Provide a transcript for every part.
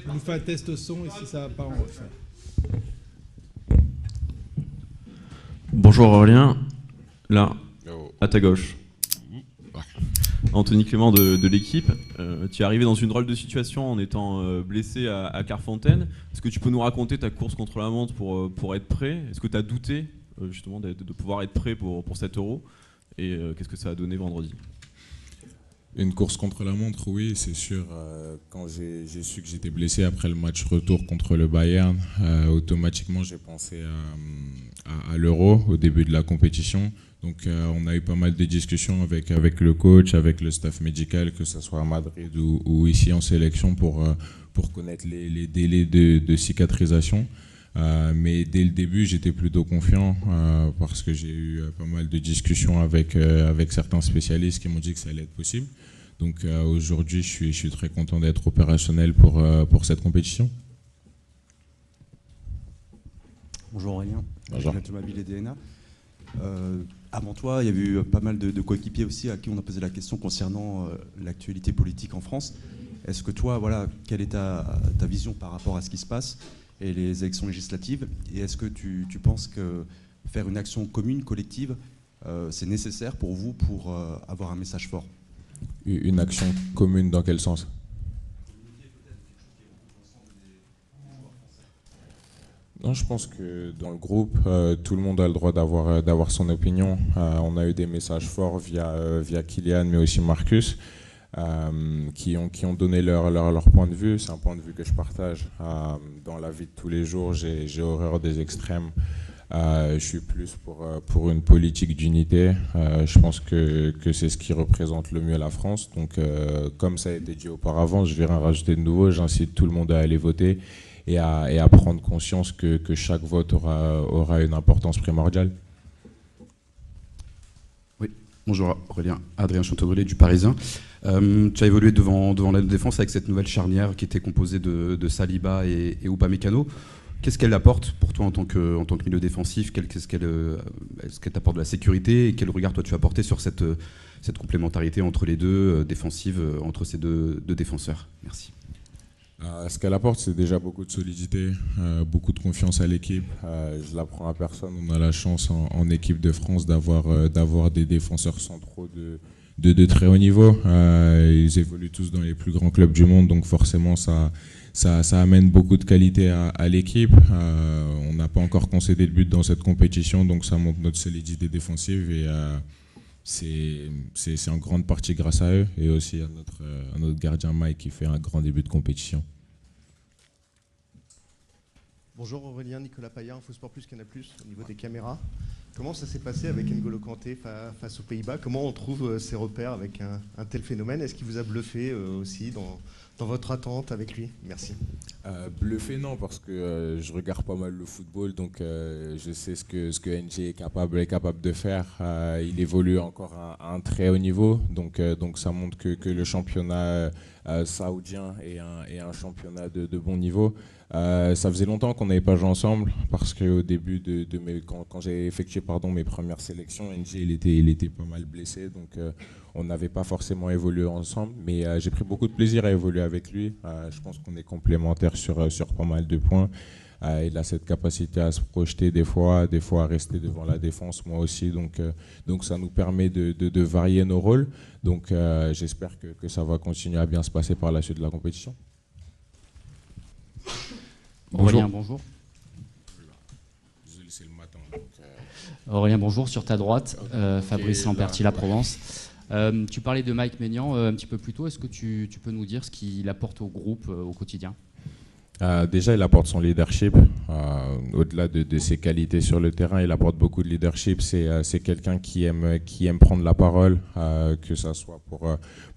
On nous fait un test son et si ça va pas, on refait. Bonjour Aurélien, là, à ta gauche. Anthony Clément de l'équipe. Tu es arrivé dans une drôle de situation en étant blessé à Clairefontaine. Est-ce que tu peux nous raconter ta course contre la montre pour être prêt? Est-ce que tu as douté justement de pouvoir être prêt pour cet Euro? Et qu'est-ce que ça a donné vendredi? Une course contre la montre, oui, c'est sûr. Quand j'ai su que j'étais blessé après le match retour contre le Bayern, automatiquement j'ai pensé à l'Euro au début de la compétition. Donc on a eu pas mal de discussions avec le coach, avec le staff médical, que ce soit à Madrid ou ici en sélection pour connaître les délais de cicatrisation. Mais dès le début, j'étais plutôt confiant parce que j'ai eu pas mal de discussions avec certains spécialistes qui m'ont dit que ça allait être possible. Donc aujourd'hui, je suis très content d'être opérationnel pour cette compétition. Bonjour Aurélien. Bonjour. Thomas Billet DNA. Avant toi, il y a eu pas mal de coéquipiers aussi à qui on a posé la question concernant l'actualité politique en France. Est-ce que toi, voilà, quelle est ta vision par rapport à ce qui se passe et les élections législatives? Et est-ce que tu penses que faire une action commune, collective, c'est nécessaire pour vous pour avoir un message fort? Une action commune dans quel sens? Non, je pense que dans le groupe, tout le monde a le droit d'avoir son opinion. On a eu des messages forts via Kylian, mais aussi Marcus, qui ont donné leur point de vue. C'est un point de vue que je partage. Dans la vie de tous les jours, j'ai horreur des extrêmes. Je suis plus pour une politique d'unité. Je pense que c'est ce qui représente le mieux la France. Donc, comme ça a été dit auparavant, je ne vais rien rajouter de nouveau. J'incite tout le monde à aller voter et à prendre conscience que chaque vote aura une importance primordiale. Oui, bonjour Aurélien, Adrien Chantebrulé du Parisien. Tu as évolué devant la défense avec cette nouvelle charnière qui était composée de Saliba et Upamecano. Qu'est-ce qu'elle apporte pour toi en tant que milieu défensif? Est-ce qu'elle t'apporte de la sécurité? Et quel regard toi tu as porté sur cette complémentarité entre les deux, défensive, entre ces deux défenseurs? Merci. Ce qu'elle apporte, c'est déjà beaucoup de solidité, beaucoup de confiance à l'équipe. Je l'apprends à personne. On a la chance en équipe de France d'avoir des défenseurs centraux de très haut niveau. Ils évoluent tous dans les plus grands clubs du monde, donc forcément ça amène beaucoup de qualité à l'équipe. On n'a pas encore concédé de but dans cette compétition, donc ça montre notre solidité défensive et c'est en grande partie grâce à eux et aussi à notre gardien Mike qui fait un grand début de compétition. Bonjour Aurélien, Nicolas Paillard, InfoSport Plus, Canal+, au niveau des caméras. Comment ça s'est passé avec N'Golo Kanté face aux Pays-Bas? Comment on trouve ses repères avec un tel phénomène? Est-ce qu'il vous a bluffé aussi dans votre attente avec lui? Merci. Bluffé non, parce que je regarde pas mal le football, donc je sais ce que NG est capable de faire. Il évolue encore à un très haut niveau, donc ça montre que le championnat saoudien est un championnat de bon niveau. Ça faisait longtemps qu'on n'avait pas joué ensemble, parce qu'au début quand j'ai effectué mes premières sélections, NG il était pas mal blessé, donc on n'avait pas forcément évolué ensemble, mais j'ai pris beaucoup de plaisir à évoluer avec lui. Je pense qu'on est complémentaires sur pas mal de points. Il a cette capacité à se projeter des fois à rester devant la défense, moi aussi, donc ça nous permet de varier nos rôles. Donc j'espère que ça va continuer à bien se passer par la suite de la compétition. Aurélien, bonjour. Désolé, c'est le matin. Donc, Aurélien, bonjour. Sur ta droite, Fabrice Lamperti, La Provence. Tu parlais de Mike Maignan un petit peu plus tôt. Est-ce que tu peux nous dire ce qu'il apporte au groupe au quotidien? Déjà, il apporte son leadership. Au-delà de ses qualités sur le terrain, il apporte beaucoup de leadership. C'est quelqu'un qui aime prendre la parole, que ce soit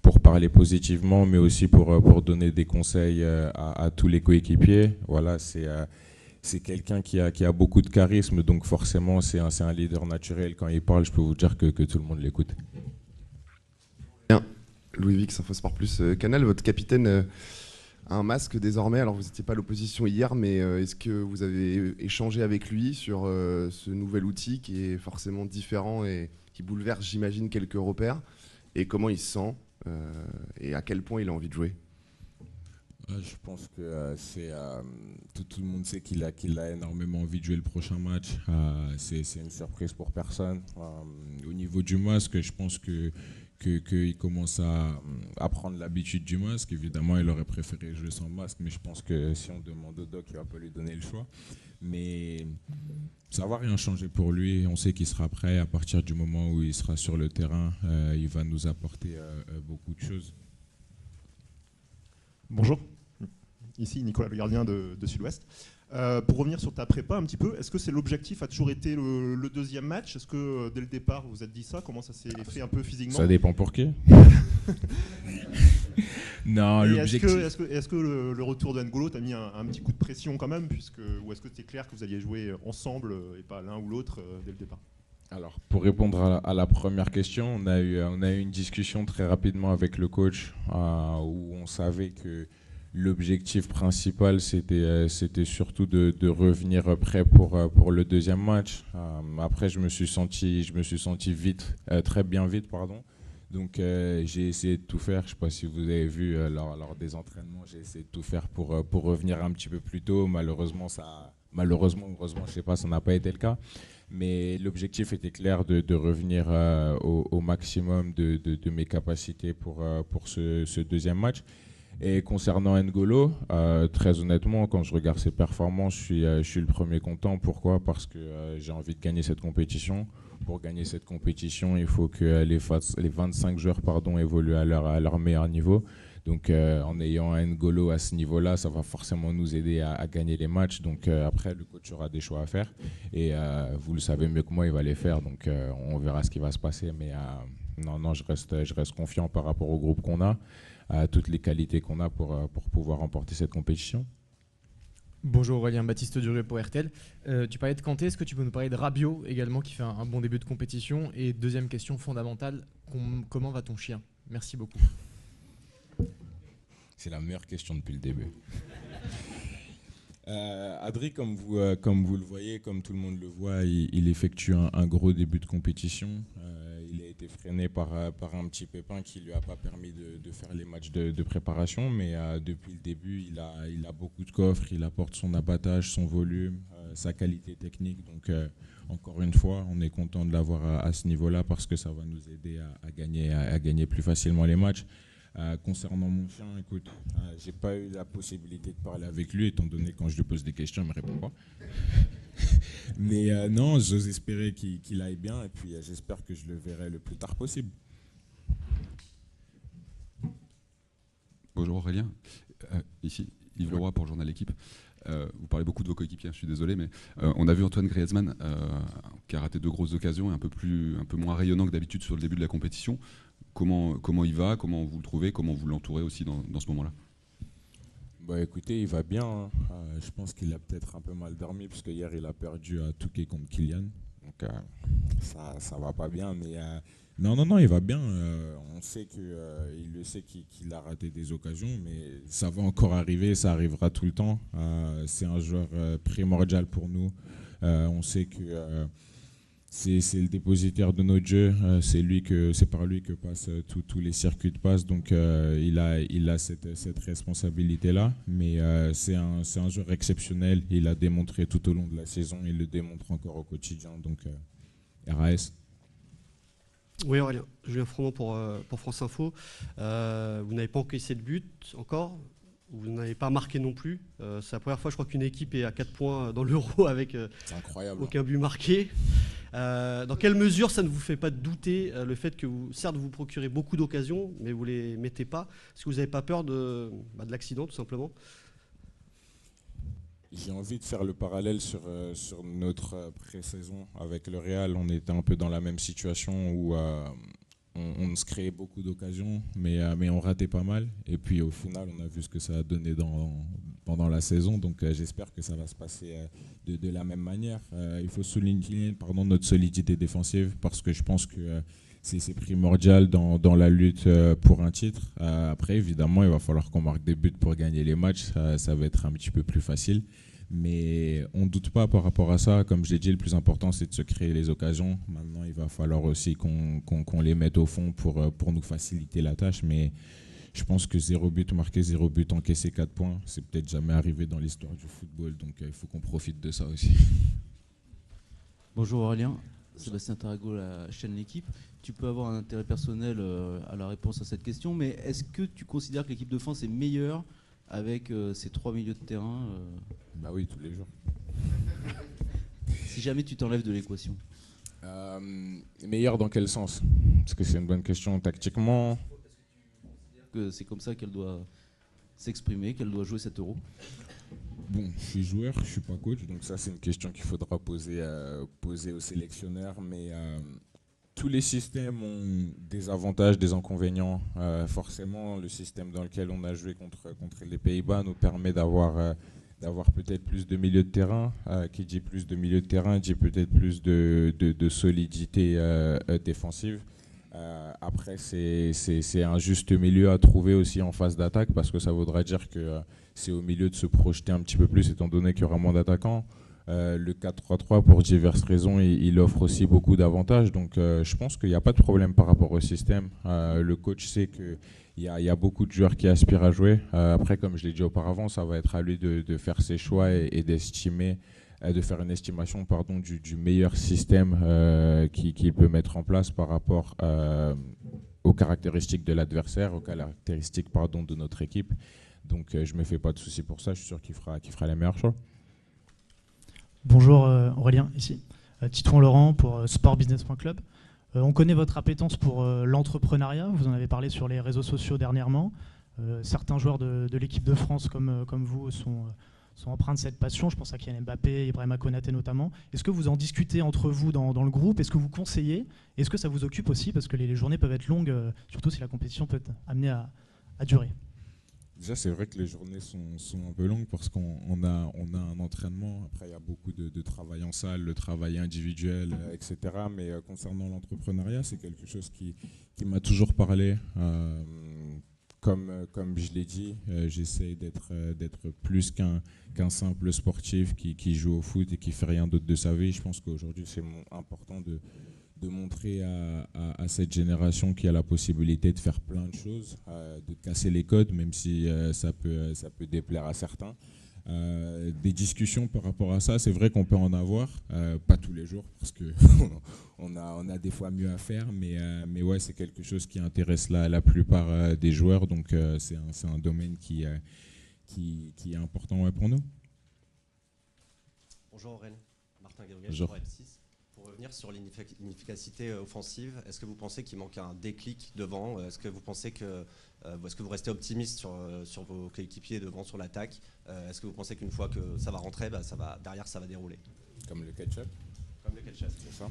pour parler positivement, mais aussi pour donner des conseils à tous les coéquipiers. Voilà, c'est quelqu'un qui a beaucoup de charisme, donc forcément, c'est un leader naturel. Quand il parle, je peux vous dire que tout le monde l'écoute. Bien. Louis Vix, InfoSport Plus, Canal, votre capitaine un masque désormais. Alors vous n'étiez pas à l'opposition hier, mais est-ce que vous avez échangé avec lui sur ce nouvel outil qui est forcément différent et qui bouleverse, j'imagine, quelques repères? Et comment il se sent et à quel point il a envie de jouer? Je pense que tout le monde sait qu'il a énormément envie de jouer le prochain match. C'est une surprise pour personne. Au niveau du masque, je pense qu'il commence à prendre l'habitude du masque. Évidemment, il aurait préféré jouer sans masque, mais je pense que si on demande au doc, il ne va pas lui donner le choix. Mais ça ne va rien changer pour lui. On sait qu'il sera prêt à partir du moment où il sera sur le terrain. Il va nous apporter beaucoup de choses. Bonjour, ici Nicolas le gardien de Sud-Ouest. Pour revenir sur ta prépa un petit peu, est-ce que c'est l'objectif a toujours été le deuxième match? Est-ce que dès le départ vous vous êtes dit ça? Comment ça s'est fait un peu physiquement? Ça dépend pour qui. Non, l'objectif. Est-ce que le retour de N'Golo t'a mis un petit coup de pression quand même, ou est-ce que c'était clair que vous alliez jouer ensemble et pas l'un ou l'autre dès le départ? Alors, pour répondre à la première question, on a eu une discussion très rapidement avec le coach où on savait que l'objectif principal, c'était surtout de revenir prêt pour le deuxième match. Après, je me suis senti vite, très bien vite, pardon. Donc, j'ai essayé de tout faire. Je ne sais pas si vous avez vu lors des entraînements, j'ai essayé de tout faire pour revenir un petit peu plus tôt. Malheureusement, heureusement, je sais pas, ça n'a pas été le cas. Mais l'objectif était clair de revenir au maximum de mes capacités pour ce deuxième match. Et concernant N'Golo, très honnêtement, quand je regarde ses performances, je suis le premier content. Pourquoi? Parce que j'ai envie de gagner cette compétition. Pour gagner cette compétition, il faut que les 25 joueurs évoluent à leur meilleur niveau. Donc en ayant N'Golo à ce niveau-là, ça va forcément nous aider à gagner les matchs. Donc après, le coach aura des choix à faire. Et vous le savez mieux que moi, il va les faire. Donc on verra ce qui va se passer. Mais non, je reste confiant par rapport au groupe qu'on a, à toutes les qualités qu'on a pour pouvoir remporter cette compétition. Bonjour Aurélien, Baptiste Durieux pour RTL. Tu parlais de Kanté, est-ce que tu peux nous parler de Rabiot également qui fait un bon début de compétition? Et deuxième question fondamentale, comment va ton chien? Merci beaucoup. C'est la meilleure question depuis le début. Adri, comme vous le voyez, comme tout le monde le voit, il effectue un gros début de compétition. Il a été freiné par un petit pépin qui ne lui a pas permis de faire les matchs de préparation. Mais depuis le début, il a beaucoup de coffres, il apporte son abattage, son volume, sa qualité technique. Donc encore une fois, on est content de l'avoir à ce niveau-là parce que ça va nous aider à gagner plus facilement les matchs. Concernant mon chien, écoute, j'ai pas eu la possibilité de parler avec lui, étant donné que quand je lui pose des questions, il me répond pas. Mais non, j'ose espérer qu'il aille bien, et puis j'espère que je le verrai le plus tard possible. Bonjour Aurélien, ici Yves Leroy pour Journal Équipe. Vous parlez beaucoup de vos coéquipiers, je suis désolé, mais on a vu Antoine Griezmann qui a raté 2 grosses occasions et un peu moins rayonnant que d'habitude sur le début de la compétition. Comment il va? Comment vous le trouvez? Comment vous l'entourez aussi dans ce moment-là? Bah écoutez, il va bien. Hein. Je pense qu'il a peut-être un peu mal dormi parce que hier il a perdu à Touquet contre Kylian. Donc ça va pas bien, mais non, il va bien. On sait il le sait qu'il a raté des occasions, mais ça va encore arriver, ça arrivera tout le temps. C'est un joueur primordial pour nous. On sait que c'est le dépositaire de notre jeu, c'est par lui que passent tous les circuits de passe, donc il a cette responsabilité-là, mais c'est un joueur exceptionnel, il a démontré tout au long de la saison, il le démontre encore au quotidien, donc RAS. Oui Aurélien, Julien Froment pour France Info. Vous n'avez pas encaissé de but encore, vous n'avez pas marqué non plus. C'est la première fois je crois qu'une équipe est à 4 points dans l'Euro avec aucun but marqué. Dans quelle mesure ça ne vous fait pas douter le fait que certes vous procurez beaucoup d'occasions, mais vous ne les mettez pas? Est-ce que vous n'avez pas peur de l'accident tout simplement? J'ai envie de faire le parallèle sur notre pré-saison avec le Real. On était un peu dans la même situation où on se créait beaucoup d'occasions, mais on ratait pas mal. Et puis au final, on a vu ce que ça a donné pendant la saison. Donc j'espère que ça va se passer de la même manière. Il faut souligner notre solidité défensive parce que je pense que c'est primordial dans la lutte pour un titre. Après, évidemment, il va falloir qu'on marque des buts pour gagner les matchs. Ça va être un petit peu plus facile. Mais on ne doute pas par rapport à ça. Comme je l'ai dit, le plus important, c'est de se créer les occasions. Maintenant, il va falloir aussi qu'on les mette au fond pour nous faciliter la tâche. Mais je pense que 0 but marqué, 0 but encaissé, 4 points, c'est peut-être jamais arrivé dans l'histoire du football, donc il faut qu'on profite de ça aussi. Bonjour Aurélien, Sébastien Tarago, la chaîne L'Équipe. Tu peux avoir un intérêt personnel à la réponse à cette question, mais est-ce que tu considères que l'équipe de France est meilleure avec ces 3 milieux de terrain Bah oui, tous les jours. Si jamais tu t'enlèves de l'équation. Meilleure dans quel sens? Parce que c'est une bonne question. Tactiquement, que c'est comme ça qu'elle doit s'exprimer, qu'elle doit jouer cet Euro? bon, je suis joueur, je suis pas coach, donc ça c'est une question qu'il faudra poser aux sélectionneurs, mais tous les systèmes ont des avantages, des inconvénients. Forcément, le système dans lequel on a joué contre les Pays-Bas nous permet d'avoir peut-être plus de milieux de terrain. Qui dit plus de milieux de terrain dit peut-être plus de solidité défensive. Après, c'est un juste milieu à trouver aussi en phase d'attaque, parce que ça voudra dire que c'est au milieu de se projeter un petit peu plus, étant donné qu'il y aura moins d'attaquants. Le 4-3-3, pour diverses raisons, il offre aussi beaucoup d'avantages. Donc je pense qu'il n'y a pas de problème par rapport au système. Le coach sait qu'il y a beaucoup de joueurs qui aspirent à jouer. Après, comme je l'ai dit auparavant, ça va être à lui de faire ses choix et d'estimer, de faire une estimation du meilleur système qu'il peut mettre en place par rapport aux caractéristiques de l'adversaire, aux caractéristiques de notre équipe. Donc je ne me fais pas de soucis pour ça, je suis sûr qu'il fera les meilleurs choix. Bonjour Aurélien, ici. Titouan Laurent pour sportbusiness.club. On connaît votre appétence pour l'entrepreneuriat, vous en avez parlé sur les réseaux sociaux dernièrement. Certains joueurs de l'équipe de France comme vous sont empreints de cette passion, je pense à Kylian Mbappé, Ibrahima Konaté notamment. Est-ce que vous en discutez entre vous dans le groupe? Est-ce que vous conseillez? Est-ce que ça vous occupe aussi? Parce que les journées peuvent être longues, surtout si la compétition peut être amenée à durer. Déjà, c'est vrai que les journées sont un peu longues parce qu'on a un entraînement. Après, il y a beaucoup de travail en salle, le travail individuel, etc. Mais concernant l'entrepreneuriat, c'est quelque chose qui m'a toujours parlé. Comme je l'ai dit, j'essaie d'être plus qu'un simple sportif qui joue au foot et qui fait rien d'autre de sa vie. Je pense qu'aujourd'hui, c'est important de montrer à cette génération qui a la possibilité de faire plein de choses, de casser les codes, même si ça peut déplaire à certains. Des discussions par rapport à ça, c'est vrai qu'on peut en avoir, pas tous les jours, parce qu'on a des fois mieux à faire, mais ouais, c'est quelque chose qui intéresse la plupart des joueurs, donc c'est un domaine qui est important pour nous. Bonjour Aurélien, Martin Gabriel Bonjour. pour M6. Pour revenir sur l'inefficacité offensive, est-ce que vous pensez qu'il manque un déclic devant? Est-ce que vous pensez est-ce que vous restez optimiste sur vos coéquipiers devant sur l'attaque? Est-ce que vous pensez qu'une fois que ça va rentrer, derrière ça va dérouler? Comme le ketchup. Comme le ketchup. C'est ça.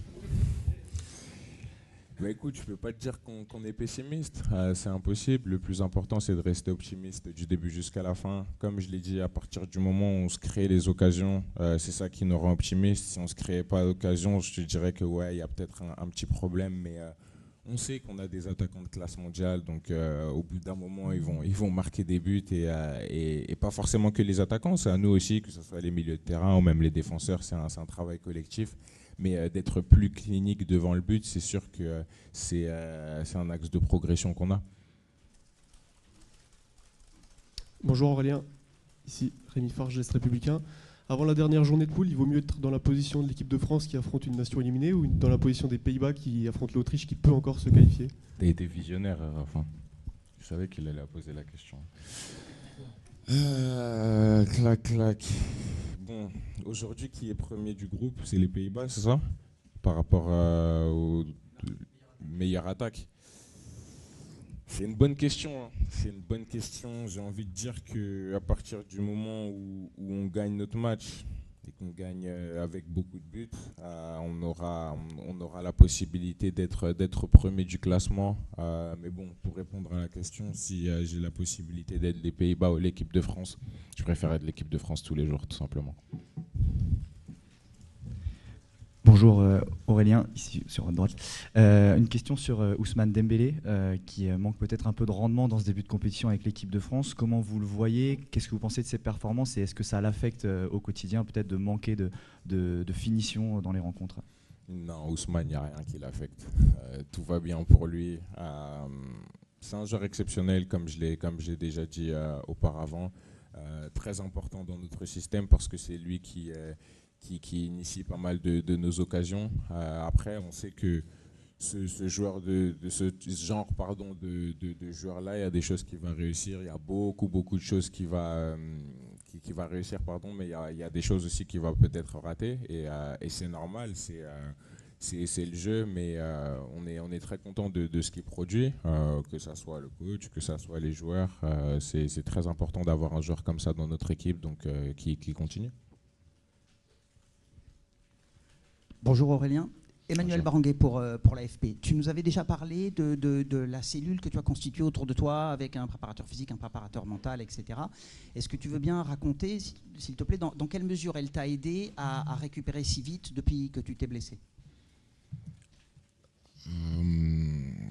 Bah écoute, je peux pas te dire qu'on est pessimiste, c'est impossible. Le plus important, c'est de rester optimiste du début jusqu'à la fin. Comme je l'ai dit, à partir du moment où on se crée les occasions, c'est ça qui nous rend optimistes. Si on se crée pas d'occasion, je te dirais que ouais, il y a peut-être un petit problème, mais on sait qu'on a des attaquants de classe mondiale, donc au bout d'un moment, ils vont marquer des buts et pas forcément que les attaquants, c'est à nous aussi, que ce soit les milieux de terrain ou même les défenseurs, c'est un travail collectif. Mais d'être plus clinique devant le but, c'est sûr que c'est un axe de progression qu'on a. Bonjour Aurélien, ici Rémi Farge, geste républicain. Avant la dernière journée de poule, il vaut mieux être dans la position de l'équipe de France qui affronte une nation éliminée ou dans la position des Pays-Bas qui affronte l'Autriche qui peut encore se qualifier? T'as été visionnaire, enfin. Je savais qu'il allait poser la question. Clac. Bon, aujourd'hui, qui est premier du groupe? C'est les Pays-Bas, c'est ça? Par rapport aux meilleures attaques. C'est une bonne question. Hein. C'est une bonne question. J'ai envie de dire qu'à partir du moment où on gagne notre match et qu'on gagne avec beaucoup de buts, on aura la possibilité d'être premier du classement. Mais bon, pour répondre à la question, si j'ai la possibilité d'être les Pays-Bas ou l'équipe de France, je préfère être l'équipe de France tous les jours, tout simplement. Bonjour Aurélien, ici sur votre droite. Une question sur Ousmane Dembélé, qui manque peut-être un peu de rendement dans ce début de compétition avec l'équipe de France. Comment vous le voyez? Qu'est-ce que vous pensez de ses performances et est-ce que ça l'affecte au quotidien, peut-être de manquer de finition dans les rencontres? Non, Ousmane, il n'y a rien qui l'affecte. Tout va bien pour lui. C'est un joueur exceptionnel, comme je l'ai déjà dit auparavant, très important dans notre système parce que c'est lui qui initie pas mal de nos occasions. Après, on sait que ce genre de joueur-là, il y a des choses qui va réussir, il y a beaucoup de choses qui va réussir, mais il y a des choses aussi qui va peut-être rater, et c'est normal, c'est le jeu, mais on est très content de ce qu'il produit, que ce soit le coach, que ce soit les joueurs. C'est très important d'avoir un joueur comme ça dans notre équipe, donc qui continue. Bonjour Aurélien. Emmanuel Baranguet pour l'AFP. Tu nous avais déjà parlé de la cellule que tu as constituée autour de toi avec un préparateur physique, un préparateur mental, etc. Est-ce que tu veux bien raconter, s'il te plaît, dans quelle mesure elle t'a aidé à récupérer si vite depuis que tu t'es blessé ?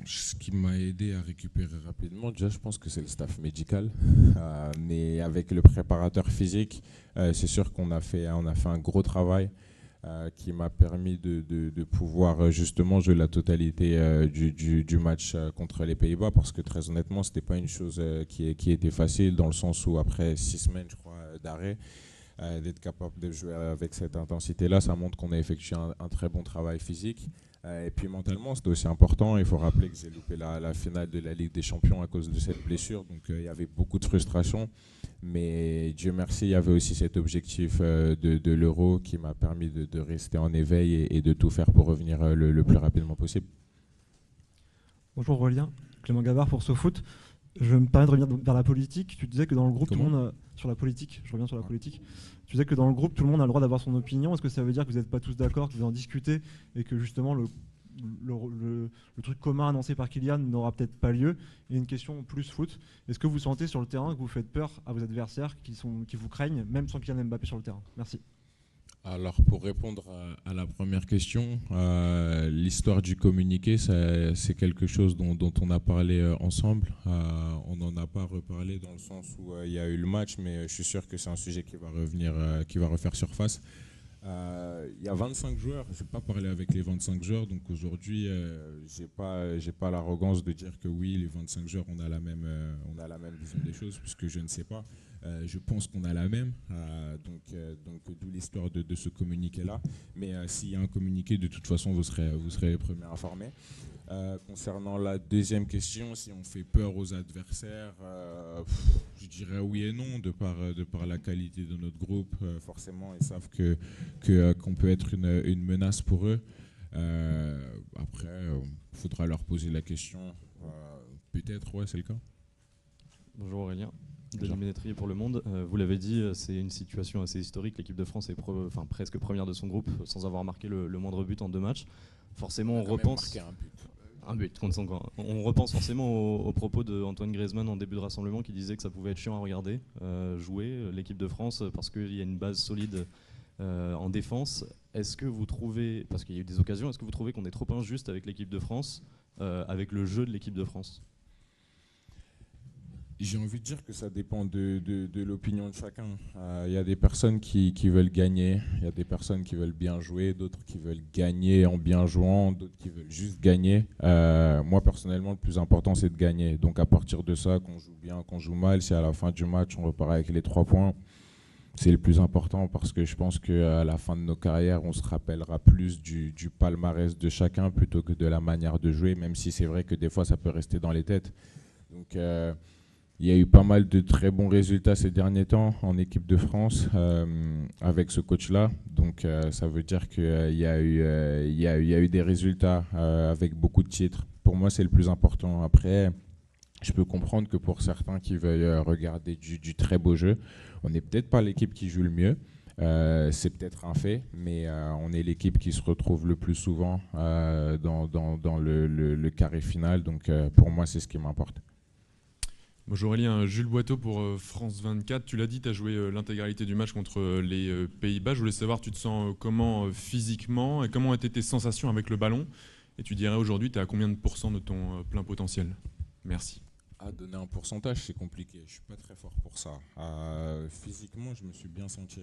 Ce qui m'a aidé à récupérer rapidement, déjà, je pense que c'est le staff médical. Mais avec le préparateur physique, c'est sûr qu'on a fait un gros travail. Qui m'a permis de pouvoir justement jouer la totalité du match contre les Pays-Bas, parce que très honnêtement, ce n'était pas une chose qui était facile, dans le sens où après 6 semaines, je crois, d'arrêt, d'être capable de jouer avec cette intensité-là, ça montre qu'on a effectué un très bon travail physique. Et puis mentalement, c'était aussi important. Il faut rappeler que j'ai loupé la finale de la Ligue des Champions à cause de cette blessure, donc il y avait beaucoup de frustration. Mais Dieu merci, il y avait aussi cet objectif de l'Euro qui m'a permis de rester en éveil et de tout faire pour revenir le plus rapidement possible. Bonjour Aurélien, Clément Gavard pour SoFoot. Je me permets de revenir vers la politique. Tu disais que dans le groupe, tout le monde sur la politique. Je reviens sur la politique. Tu disais que dans le groupe, tout le monde a le droit d'avoir son opinion. Est-ce que ça veut dire que vous n'êtes pas tous d'accord, que vous en discutez et que justement le truc commun annoncé par Kylian n'aura peut-être pas lieu? Et une question plus foot. Est-ce que vous sentez sur le terrain que vous faites peur à vos adversaires qui vous craignent, même sans Kylian Mbappé sur le terrain? Merci. Alors, pour répondre à la première question, l'histoire du communiqué, c'est quelque chose dont on a parlé ensemble. On n'en a pas reparlé dans le sens où il y a eu le match, mais je suis sûr que c'est un sujet qui va revenir, qui va refaire surface. Il y a 25 joueurs, je n'ai pas parlé avec les 25 joueurs, donc aujourd'hui, j'ai pas l'arrogance de dire que oui, les 25 joueurs, on a la même vision des choses, puisque je ne sais pas. Je pense qu'on a la même, donc d'où l'histoire de ce communiqué-là. Mais s'il y a un communiqué, de toute façon, vous serez les premiers informés. Concernant la deuxième question, si on fait peur aux adversaires, je dirais oui et non, de par la qualité de notre groupe. Forcément, ils savent qu'on peut être une menace pour eux. Après, il faudra leur poser la question. Peut-être, ouais, c'est le cas. Bonjour Aurélien. Denis Ménétrier pour Le Monde. Vous l'avez dit, c'est une situation assez historique. L'équipe de France est presque première de son groupe sans avoir marqué le moindre but en 2 matchs. Forcément, on repense. Un but contre son camp. On repense forcément aux propos d'Antoine Griezmann en début de rassemblement qui disait que ça pouvait être chiant à regarder jouer l'équipe de France parce qu'il y a une base solide en défense. Est-ce que vous trouvez, parce qu'il y a eu des occasions, est-ce que vous trouvez qu'on est trop injuste avec l'équipe de France, avec le jeu de l'équipe de France ? J'ai envie de dire que ça dépend de l'opinion de chacun. Il y a des personnes qui veulent gagner, il y a des personnes qui veulent bien jouer, d'autres qui veulent gagner en bien jouant, d'autres qui veulent juste gagner. Moi, personnellement, le plus important, c'est de gagner. Donc à partir de ça, qu'on joue bien, qu'on joue mal, si à la fin du match, on repart avec les 3 points, c'est le plus important, parce que je pense qu'à la fin de nos carrières, on se rappellera plus du palmarès de chacun plutôt que de la manière de jouer, même si c'est vrai que des fois, ça peut rester dans les têtes. Donc il y a eu pas mal de très bons résultats ces derniers temps en équipe de France avec ce coach-là. Donc ça veut dire qu'il y a eu des résultats avec beaucoup de titres. Pour moi, c'est le plus important. Après, je peux comprendre que pour certains qui veulent regarder du très beau jeu, on n'est peut-être pas l'équipe qui joue le mieux. C'est peut-être un fait, mais on est l'équipe qui se retrouve le plus souvent dans le carré final. Donc pour moi, c'est ce qui m'importe. Bonjour Aurélien, Jules Boiteau pour France 24. Tu l'as dit, tu as joué l'intégralité du match contre les Pays-Bas. Je voulais savoir, tu te sens comment physiquement et comment étaient tes sensations avec le ballon? Et tu dirais aujourd'hui, tu es à combien de pourcents de ton plein potentiel? Merci. Donner un pourcentage, c'est compliqué. Je ne suis pas très fort pour ça. Physiquement, je me suis bien senti.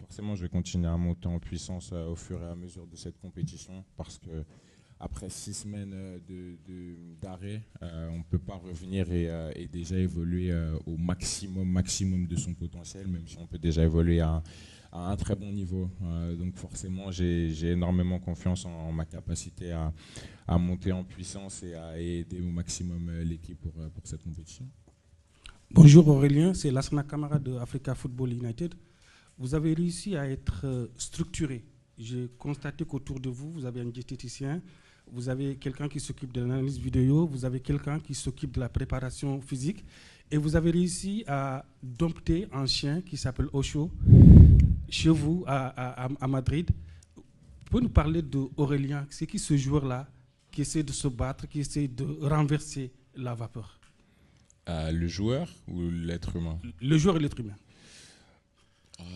Forcément, je vais continuer à monter en puissance au fur et à mesure de cette compétition, parce que après 6 semaines d'arrêt, on ne peut pas revenir et déjà évoluer au maximum de son potentiel, même si on peut déjà évoluer à un très bon niveau. Donc forcément, j'ai énormément confiance en ma capacité à monter en puissance et à aider au maximum l'équipe pour cette compétition. Bonjour Aurélien, c'est Lassana Camara de Africa Football United. Vous avez réussi à être structuré. J'ai constaté qu'autour de vous, vous avez un diététicien, vous avez quelqu'un qui s'occupe de l'analyse vidéo, vous avez quelqu'un qui s'occupe de la préparation physique, et vous avez réussi à dompter un chien qui s'appelle Osho chez vous à Madrid. Vous pouvez nous parler d'Aurélien? C'est qui ce joueur-là qui essaie de se battre, qui essaie de renverser la vapeur? Le joueur ou l'être humain? Le joueur et l'être humain.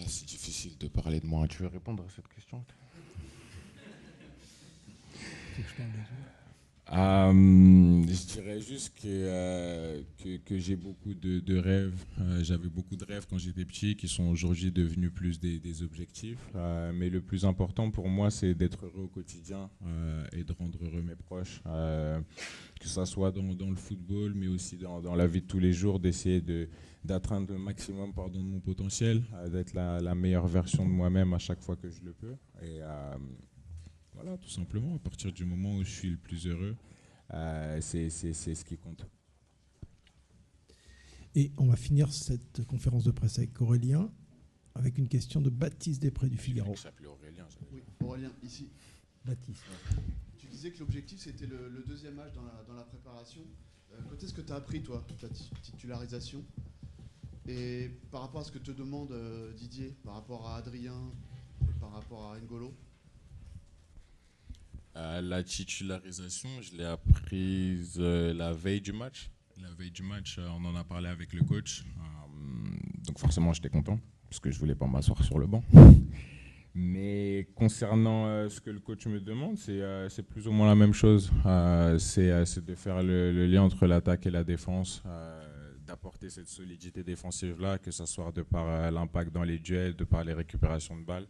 C'est difficile de parler de moi. Tu veux répondre à cette question? Je dirais juste que j'ai beaucoup de rêves. J'avais beaucoup de rêves quand j'étais petit qui sont aujourd'hui devenus plus des objectifs. Mais le plus important pour moi, c'est d'être heureux au quotidien et de rendre heureux mes proches. Que ça soit dans le football, mais aussi dans la vie de tous les jours, d'essayer d'atteindre le maximum de mon potentiel, d'être la meilleure version de moi-même à chaque fois que je le peux. Et voilà, tout simplement, à partir du moment où je suis le plus heureux, c'est ce qui compte. Et on va finir cette conférence de presse avec Aurélien, avec une question de Baptiste Després du Figaro. Il s'appelait Aurélien. Oui, Aurélien, ici. Baptiste. Tu disais que l'objectif, c'était le deuxième match dans la préparation. Quand est-ce que tu as appris, toi, ta titularisation? Et par rapport à ce que te demande Didier, par rapport à Adrien, par rapport à N'Golo? La titularisation, je l'ai apprise la veille du match. La veille du match, on en a parlé avec le coach. Donc forcément, j'étais content, parce que je ne voulais pas m'asseoir sur le banc. Mais concernant ce que le coach me demande, c'est plus ou moins la même chose. C'est de faire le lien entre l'attaque et la défense, d'apporter cette solidité défensive-là, que ce soit de par l'impact dans les duels, de par les récupérations de balles,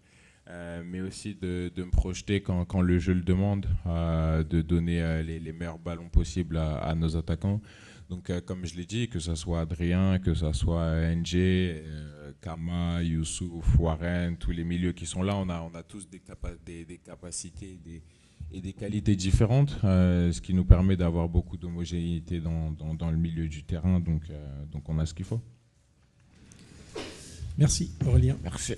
mais aussi de me projeter quand le jeu le demande, de donner les meilleurs ballons possibles à nos attaquants. Donc comme je l'ai dit, que ce soit Adrien, que ce soit NG, Kama, Youssouf, Warren, tous les milieux qui sont là, on a tous des capacités et des qualités différentes, ce qui nous permet d'avoir beaucoup d'homogénéité dans le milieu du terrain, donc on a ce qu'il faut. Merci Aurélien. Merci.